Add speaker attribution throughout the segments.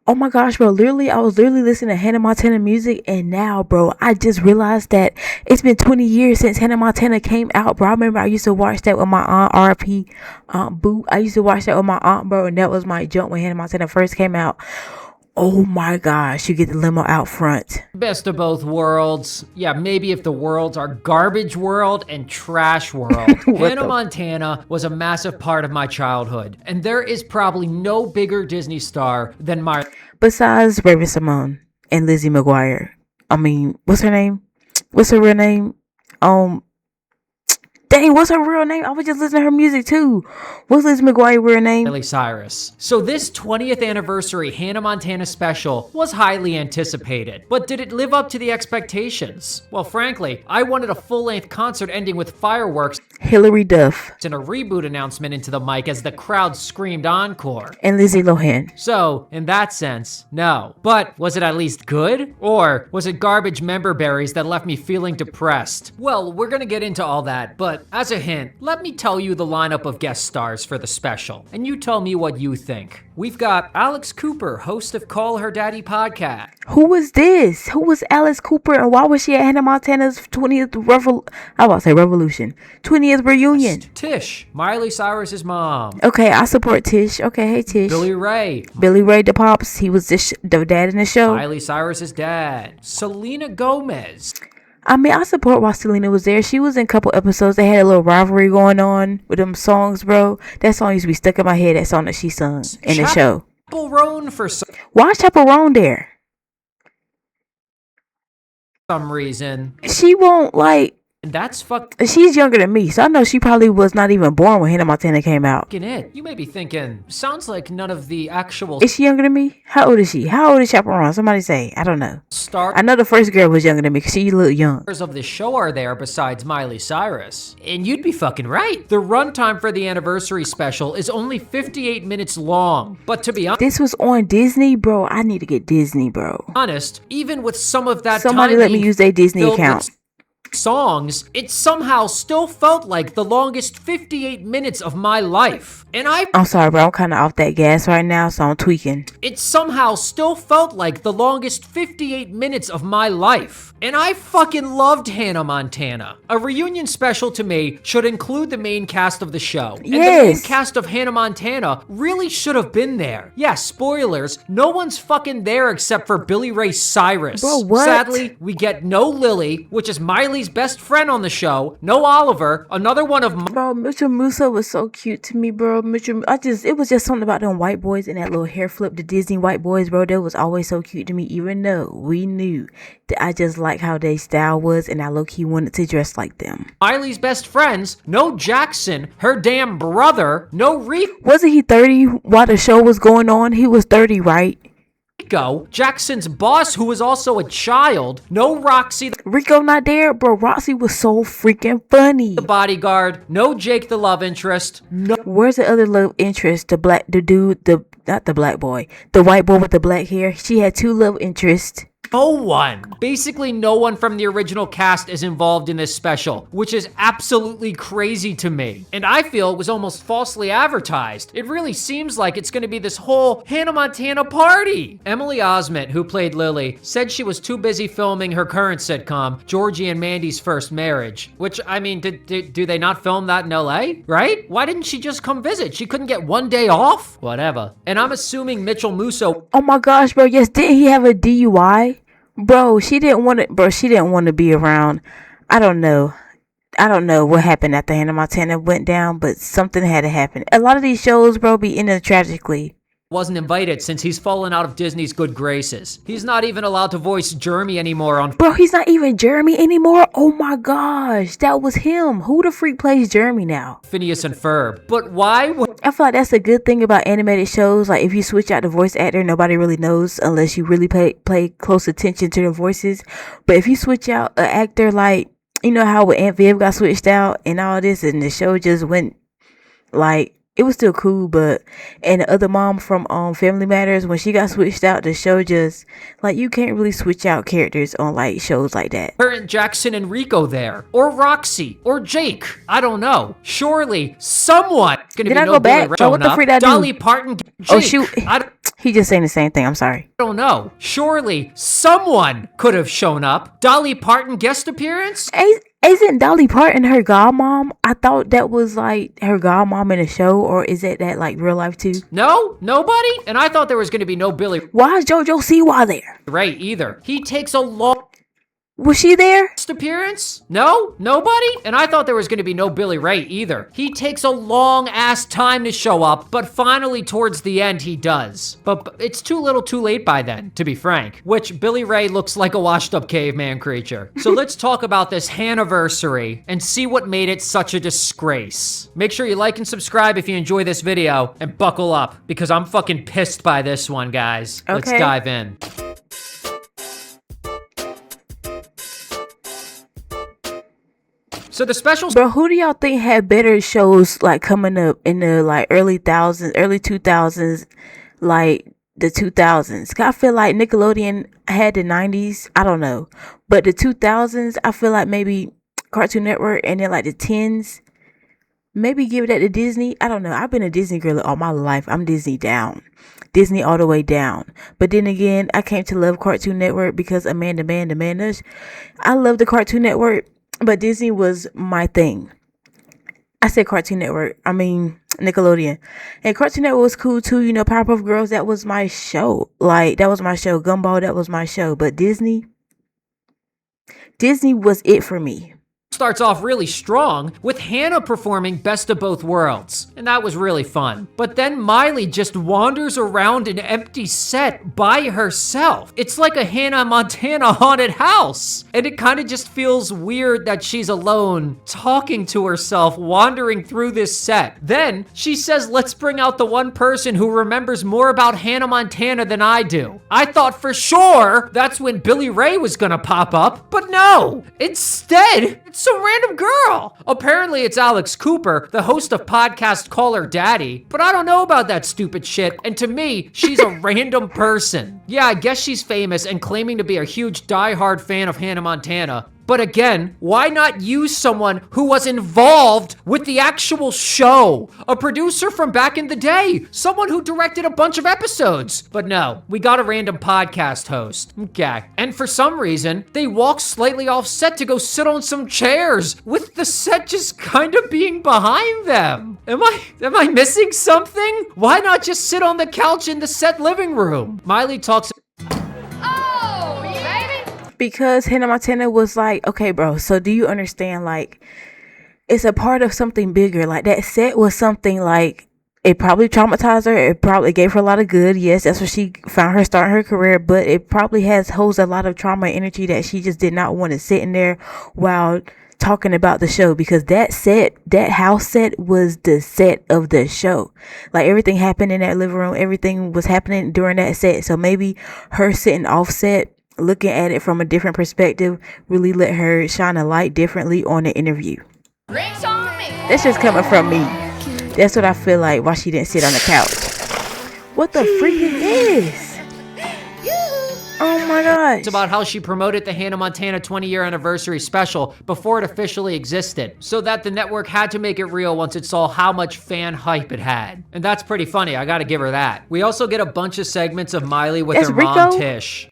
Speaker 1: Oh my gosh, bro. Literally, I was literally listening to Hannah Montana music, and now, bro, I just realized that it's been 20 years since Hannah Montana came out, bro. I remember I used to watch that with my aunt, RP, Aunt Boo. I used to watch that with my aunt, bro, and that was my jump when Hannah Montana first came out. Oh my gosh, you get the limo out front.
Speaker 2: Best of both worlds. Yeah, maybe if the worlds are garbage world and trash world. Hannah Montana was a massive part of my childhood, and there is probably no bigger Disney star than
Speaker 1: Besides Raven Simone and Lizzie McGuire. I mean, what's her name? What's her real name? Dang, what's her real name? I was just listening to her music too. What's Liz McGuire's real name?
Speaker 2: Miley Cyrus. So this 20th anniversary Hannah Montana special was highly anticipated, but did it live up to the expectations? Well, frankly, I wanted a full-length concert ending with fireworks,
Speaker 1: Hilary Duff,
Speaker 2: and a reboot announcement into the mic as the crowd screamed encore.
Speaker 1: and Lindsay Lohan.
Speaker 2: So, in that sense, no. But was it at least good? Or was it garbage member berries that left me feeling depressed? Well, we're gonna get into all that, but as a hint, let me tell you the lineup of guest stars for the special, and you tell me what you think. We've got Alex Cooper, host of Call Her Daddy podcast.
Speaker 1: Who was this? Who was Alice Cooper, and why was she at Hannah Montana's 20th revolution? 20th reunion.
Speaker 2: Tish, Miley Cyrus's mom.
Speaker 1: Okay, I support Tish. Okay, hey Tish.
Speaker 2: Billy Ray
Speaker 1: the Pops. He was the dad in the show.
Speaker 2: Miley Cyrus's dad. Selena Gomez.
Speaker 1: I mean, I support why Selena was there. She was in a couple episodes. They had a little rivalry going on with them songs, bro. That song used to be stuck in my head. That song that she sung in the show.
Speaker 2: Chaperone for
Speaker 1: Why Chaperone there?
Speaker 2: some reason.
Speaker 1: She won't like.
Speaker 2: And that's
Speaker 1: She's younger than me, so I know she probably was not even born when Hannah Montana came out.
Speaker 2: it. You may be thinking, sounds like none of the actual
Speaker 1: Is she younger than me? How old is she? How old is Chaperone? Somebody say. I don't know. I know the first girl was younger than me because she looked young.
Speaker 2: Of the show are there besides Miley Cyrus. And you'd be fucking right. The runtime for the anniversary special is only 58 minutes long. But to be
Speaker 1: This was on Disney, bro. I need to get Disney, bro.
Speaker 2: honest, even with some of that
Speaker 1: Somebody
Speaker 2: time
Speaker 1: let me use their Disney
Speaker 2: filled
Speaker 1: account.
Speaker 2: with songs, it somehow still felt like the longest 58 minutes of my life. And
Speaker 1: I'm sorry, bro. I'm kind of off that gas right now, so I'm tweaking.
Speaker 2: it somehow still felt like the longest 58 minutes of my life. And I fucking loved Hannah Montana. A reunion special to me should include the main cast of the show. And the main
Speaker 1: Yes.
Speaker 2: cast of Hannah Montana really should have been there. Yeah, spoilers, no one's fucking there except for Billy Ray Cyrus.
Speaker 1: Bro, what?
Speaker 2: Sadly, we get no Lily, which is Miley's best friend on the show, no Oliver, another one of
Speaker 1: Bro, Mitchell Musso was so cute to me, bro. It was just something about them white boys and that little hair flip, the Disney white boys, bro. That was always so cute to me, even though we knew that I just like how their style was, and I low-key wanted to dress like them.
Speaker 2: Miley's best friends, no Jackson, her damn brother, no
Speaker 1: Wasn't he 30 while the show was going on? He was 30, right?
Speaker 2: Rico, Jackson's boss who was also a child, no Roxy
Speaker 1: Rico not there, bro. Roxy was so freaking funny.
Speaker 2: the bodyguard, no Jake the love interest, no
Speaker 1: Where's the other love interest? Not the black boy, the white boy with the black hair. She had two love interests.
Speaker 2: No one. Basically, no one from the original cast is involved in this special, which is absolutely crazy to me. And I feel it was almost falsely advertised. It really seems like it's going to be this whole Hannah Montana party. Emily Osment, who played Lily, said she was too busy filming her current sitcom, Georgie and Mandy's First Marriage. Which, I mean, do they not film that in LA? Right? Why didn't she just come visit? She couldn't get one day off? Whatever. And I'm assuming Mitchell Musso.
Speaker 1: Oh my gosh, bro. Yes, didn't he have a DUI? Bro, she didn't want to be around. I don't know what happened after Hannah Montana went down, but something had to happen. A lot of these shows, bro, be ending tragically.
Speaker 2: Wasn't invited since he's fallen out of Disney's good graces. He's not even allowed to voice Jeremy anymore on
Speaker 1: Bro, he's not even Jeremy anymore. Oh my gosh, that was him. Who the freak plays Jeremy now?
Speaker 2: Phineas and Ferb. But why would
Speaker 1: I feel like that's a good thing about animated shows. Like if you switch out the voice actor, nobody really knows unless you really pay close attention to the voices. But if you switch out an actor, like you know how with Aunt Viv got switched out and all this, and the show just went like it was still cool, but and the other mom from Family Matters, when she got switched out, the show just like you can't really switch out characters on like shows like that.
Speaker 2: Her and Jackson and Rico there, or Roxy, or Jake. I don't know. Surely someone's gonna
Speaker 1: Did
Speaker 2: be
Speaker 1: I
Speaker 2: no
Speaker 1: go
Speaker 2: Billy
Speaker 1: back?
Speaker 2: Ray
Speaker 1: Oh, what
Speaker 2: showing
Speaker 1: the
Speaker 2: up.
Speaker 1: freak did I do?
Speaker 2: Dolly Parton, Jake.
Speaker 1: Oh shoot,
Speaker 2: I
Speaker 1: he just saying the same thing. I'm sorry.
Speaker 2: don't know. Surely someone could have shown up. Dolly Parton guest appearance?
Speaker 1: Isn't Dolly Parton her godmom? I thought that was like her godmom in a show, or is it that like real life too?
Speaker 2: No, nobody. And I thought there was gonna be no Billy
Speaker 1: Why is JoJo Siwa there?
Speaker 2: Ray either. He takes a long
Speaker 1: Was she there?
Speaker 2: appearance? No? Nobody? And I thought there was gonna be no Billy Ray either. He takes a long ass time to show up, but finally towards the end he does. But it's too little too late by then, to be frank. Which Billy Ray looks like a washed up caveman creature. So let's talk about this Hanniversary and see what made it such a disgrace. Make sure you like and subscribe if you enjoy this video, and buckle up, because I'm fucking pissed by this one, guys. Let's
Speaker 1: Okay.
Speaker 2: dive in. So the specials.
Speaker 1: Bro, who do y'all think had better shows like coming up in the like early 2000s, like the 2000s? 'Cause I feel like Nickelodeon had the 90s. I don't know, but the 2000s, I feel like maybe Cartoon Network, and then like the 10s, maybe give that to Disney. I don't know. I've been a Disney girl all my life. I'm Disney down. Disney all the way down. But then again, I came to love Cartoon Network because Amanda. I love the Cartoon Network, but Disney was my thing. I said Cartoon Network. I mean Nickelodeon. And Cartoon Network was cool too. You know, Powerpuff Girls, that was my show. Like, that was my show. Gumball, that was my show. But Disney was it for me.
Speaker 2: Starts off really strong with Hannah performing Best of Both Worlds, and that was really fun. But then Miley just wanders around an empty set by herself. It's like a Hannah Montana haunted house, and it kind of just feels weird that she's alone talking to herself wandering through this set. Then she says, let's bring out the one person who remembers more about Hannah Montana than I do. I thought for sure that's when Billy Ray was gonna pop up, but no, instead it's some random girl. Apparently it's Alex Cooper, the host of podcast Call Her Daddy, but I don't know about that stupid shit, and to me, she's a random person. Yeah, I guess she's famous and claiming to be a huge diehard fan of Hannah Montana, but again, why not use someone who was involved with the actual show? A producer from back in the day, someone who directed a bunch of episodes. But no, we got a random podcast host. Okay. And for some reason, they walk slightly off set to go sit on some chairs, with the set just kind of being behind them. Am I missing something? Why not just sit on the couch in the set living room? Miley talks.
Speaker 1: Because Hannah Montana was like, okay, bro, so do you understand, like, it's a part of something bigger. Like, that set was something, like, it probably traumatized her. It probably gave her a lot of good. Yes, that's what she found her starting her career. But it probably holds a lot of trauma and energy that she just did not want to sit in there while talking about the show, because that house set was the set of the show. Like, everything happened in that living room. Everything was happening during that set. So maybe her sitting offset, looking at it from a different perspective, really let her shine a light differently on the interview. That's just coming from me. That's what I feel like, why she didn't sit on the couch. What the freak is this? Oh my gosh.
Speaker 2: It's about how she promoted the Hannah Montana 20-year anniversary special before it officially existed, so that the network had to make it real once it saw how much fan hype it had. And that's pretty funny, I gotta give her that. We also get a bunch of segments of Miley with her mom, Tish,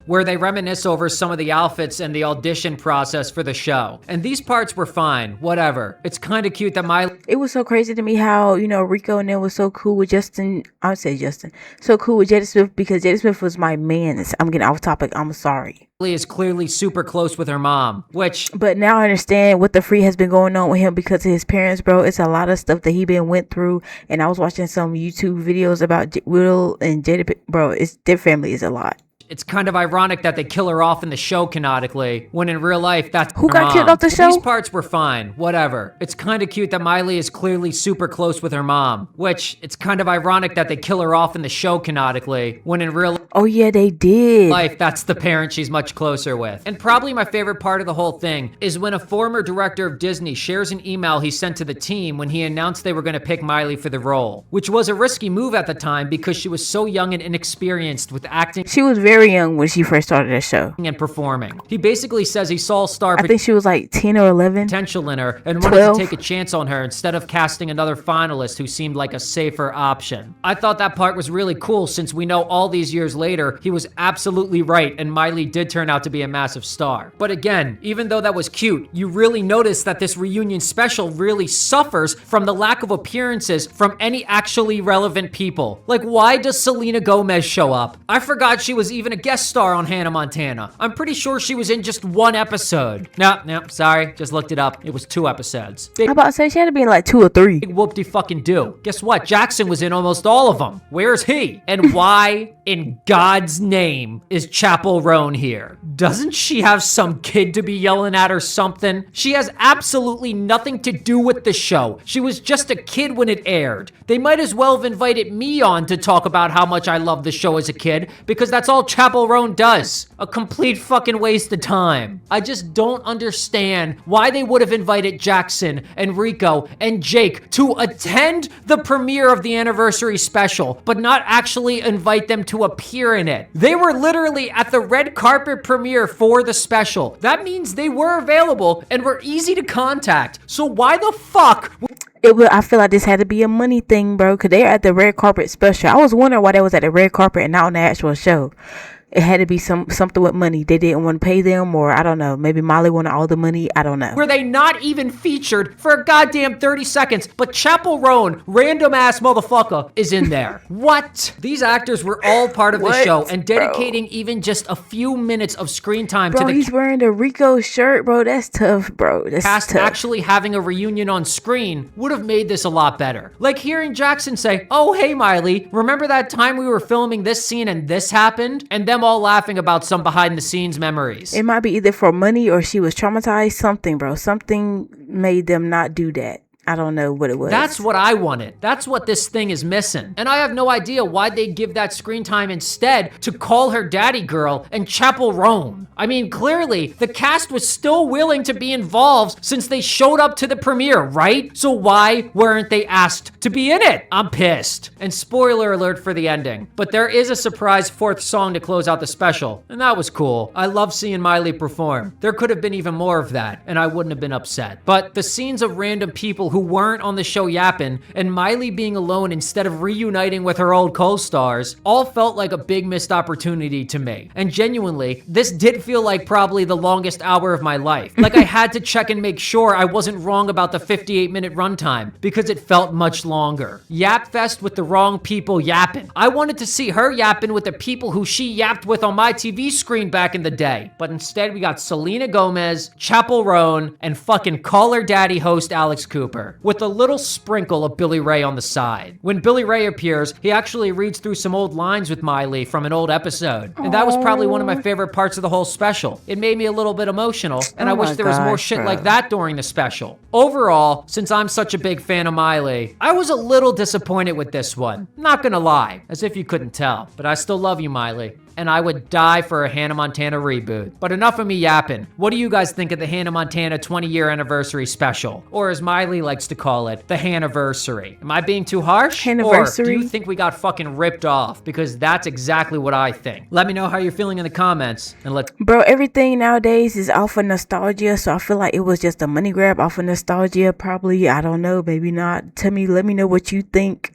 Speaker 2: where they reminisce over some of the outfits and the audition process for the show. And these parts were fine, whatever. It's kind of cute that Miley...
Speaker 1: It was so crazy to me how, you know, Rico and them was so cool with Justin. I would say Justin. So cool with Jada Smith, because Jada Smith was my man. I'm getting off topic. I'm sorry.
Speaker 2: is clearly super close with her mom, which...
Speaker 1: But now I understand what the free has been going on with him because of his parents, bro. It's a lot of stuff that he went through. And I was watching some YouTube videos about Will and Jada. Bro, their family is a lot.
Speaker 2: It's kind of ironic that they kill her off in the show canonically, when in real life, that's
Speaker 1: Who
Speaker 2: her
Speaker 1: got
Speaker 2: mom.
Speaker 1: killed off the show?
Speaker 2: These parts were fine, whatever. It's kind of cute that Miley is clearly super close with her mom, which it's kind of ironic that they kill her off in the show canonically, when in real
Speaker 1: Oh yeah, they did.
Speaker 2: life, that's the parent she's much closer with. And probably my favorite part of the whole thing is when a former director of Disney shares an email he sent to the team when he announced they were going to pick Miley for the role, which was a risky move at the time because she was so young and inexperienced with acting
Speaker 1: She was very young when she first started the show.
Speaker 2: and performing. He basically says he saw star
Speaker 1: I think she was like 10 or 11.
Speaker 2: potential in her and wanted
Speaker 1: 12.
Speaker 2: to take a chance on her instead of casting another finalist who seemed like a safer option. I thought that part was really cool since we know all these years later he was absolutely right and Miley did turn out to be a massive star. But again, even though that was cute, you really notice that this reunion special really suffers from the lack of appearances from any actually relevant people. Like, why does Selena Gomez show up? I forgot she was even a guest star on Hannah Montana. I'm pretty sure she was in just one episode. No, sorry, just looked it up. It was 2 episodes.
Speaker 1: I'm about to say she had to be in like 2 or 3.
Speaker 2: Big whoop-de-fucking-do. Guess what? Jackson was in almost all of them. Where's he? And why in God's name is Chapel Roan here? Doesn't she have some kid to be yelling at or something? She has absolutely nothing to do with the show. She was just a kid when it aired. They might as well have invited me on to talk about how much I love the show as a kid, because that's all Chapel Roan does. A complete fucking waste of time. I just don't understand why they would have invited Jackson and Rico and Jake to attend the premiere of the anniversary special, but not actually invite them to appear in it. They were literally at the red carpet premiere for the special. That means they were available and were easy to contact. So why the fuck?
Speaker 1: I feel like this had to be a money thing, bro, because they're at the red carpet special. I was wondering why they was at the red carpet and not on the actual show. It had to be something with money. They didn't want to pay them, or I don't know. Maybe Molly wanted all the money. I don't know.
Speaker 2: Were they not even featured for a goddamn 30 seconds? But Chapel Roan, random ass motherfucker, is in there. What? These actors were all part of the
Speaker 1: What,
Speaker 2: show and dedicating
Speaker 1: bro?
Speaker 2: even just a few minutes of screen time
Speaker 1: Bro,
Speaker 2: to the
Speaker 1: he's wearing the Rico shirt, bro. That's tough, bro. That's
Speaker 2: cast.
Speaker 1: tough.
Speaker 2: Actually having a reunion on screen would have made this a lot better. Like hearing Jackson say, "Oh, hey Miley, remember that time we were filming this scene and this happened?" And them all laughing about some behind the scenes memories.
Speaker 1: It might be either for money or she was traumatized. Something, bro. Something made them not do that. I don't know what it was.
Speaker 2: That's what I wanted. That's what this thing is missing. And I have no idea why they give that screen time instead to call her daddy girl and Chapel Roan. I mean, clearly, the cast was still willing to be involved since they showed up to the premiere, right? So why weren't they asked to be in it? I'm pissed. And spoiler alert for the ending, but there is a surprise 4th song to close out the special, and that was cool. I love seeing Miley perform. There could have been even more of that, and I wouldn't have been upset. But the scenes of random people who weren't on the show yapping, and Miley being alone instead of reuniting with her old co-stars, all felt like a big missed opportunity to me. And genuinely, this did feel like probably the longest hour of my life. Like I had to check and make sure I wasn't wrong about the 58-minute runtime, because it felt much longer. Yap fest with the wrong people yapping. I wanted to see her yapping with the people who she yapped with on my TV screen back in the day. But instead we got Selena Gomez, Chapel Roan, and fucking Call Her Daddy host Alex Cooper, with a little sprinkle of Billy Ray on the side. When Billy Ray appears, he actually reads through some old lines with Miley from an old episode. And that was probably one of my favorite parts of the whole special. It made me a little bit emotional, and I wish there was more shit like that during the special. Overall, since I'm such a big fan of Miley, I was a little disappointed with this one. Not gonna lie, as if you couldn't tell, but I still love you, Miley. And I would die for a Hannah Montana reboot. But enough of me yapping. What do you guys think of the Hannah Montana 20-year anniversary special? Or as Miley likes to call it, the Hanniversary. Am I being too harsh?
Speaker 1: Hanniversary?
Speaker 2: Or do you think we got fucking ripped off? Because that's exactly what I think. Let me know how you're feeling in the comments, and let's...
Speaker 1: Bro, everything nowadays is off of nostalgia, so I feel like it was just a money grab off of nostalgia, probably. I don't know, maybe not. Let me know what you think.